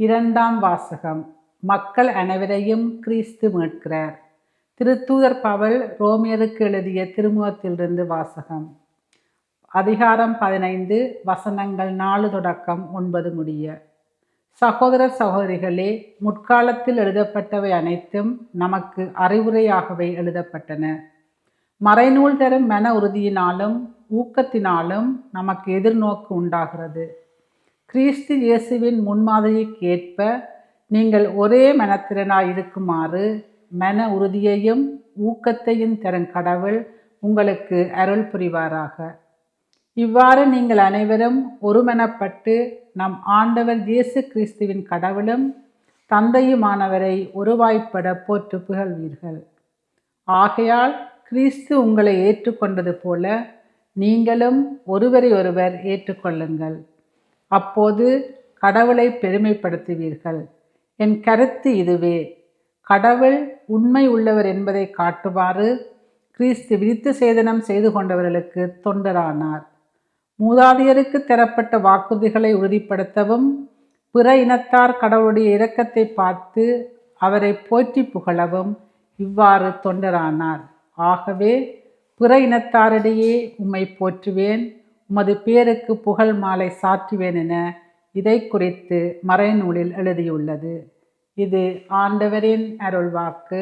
இரண்டாம் வாசகம். மக்கள் அனைவரையும் கிறிஸ்து மீட்கிறார். திருத்தூதர் பவுல் ரோமியருக்கு எழுதிய திருமுகத்திலிருந்து வாசகம். அதிகாரம் 15, வசனங்கள் 4 தொடக்கம் 9 முடிய. சகோதரர் சகோதரிகளே, முற்காலத்தில் எழுதப்பட்டவை அனைத்தும் நமக்கு அறிவுரையாகவே எழுதப்பட்டன. மறைநூல் தரும் மன உறுதியினாலும் ஊக்கத்தினாலும் நமக்கு எதிர்நோக்கு உண்டாகிறது. கிறிஸ்து இயேசுவின் முன்மாதிரிக்கு ஏற்ப நீங்கள் ஒரே மனத்திறனாய் இருக்குமாறு மன உறுதியையும் ஊக்கத்தையும் தரும் கடவுள் உங்களுக்கு அருள் புரிவாராக. இவ்வாறு நீங்கள் அனைவரும் ஒருமனப்பட்டு நம் ஆண்டவர் இயேசு கிறிஸ்துவின் கடவுளும் தந்தையுமானவரை ஒருவாய்ப்பட போற்று புகழ்வீர்கள். ஆகையால் கிறிஸ்து உங்களை ஏற்றுக்கொண்டது போல நீங்களும் ஒருவரை ஒருவர் ஏற்றுக்கொள்ளுங்கள். அப்போது கடவுளை பெருமைப்படுத்துவீர்கள். என் கருத்து இதுவே: கடவுள் உண்மை உள்ளவர் என்பதை காட்டுமாறு கிறிஸ்து விருத்த சேதனம் செய்து கொண்டவர்களுக்கு தொண்டரானார். மூதாதையருக்கு தரப்பட்ட வாக்குறுதிகளை உறுதிப்படுத்தவும் பிற இனத்தார் கடவுளுடைய இரக்கத்தை பார்த்து அவரை போற்றி புகழவும் இவ்வாறு தொண்டரானார். ஆகவே பிற இனத்தாரிடையே உம்மை போற்றுவேன், உமது பேருக்கு புகழ் மாலை சாற்றுவேன் என இதை குறித்து மறைநூலில் எழுதியுள்ளது. இது ஆண்டவரின் அருள்வாக்கு.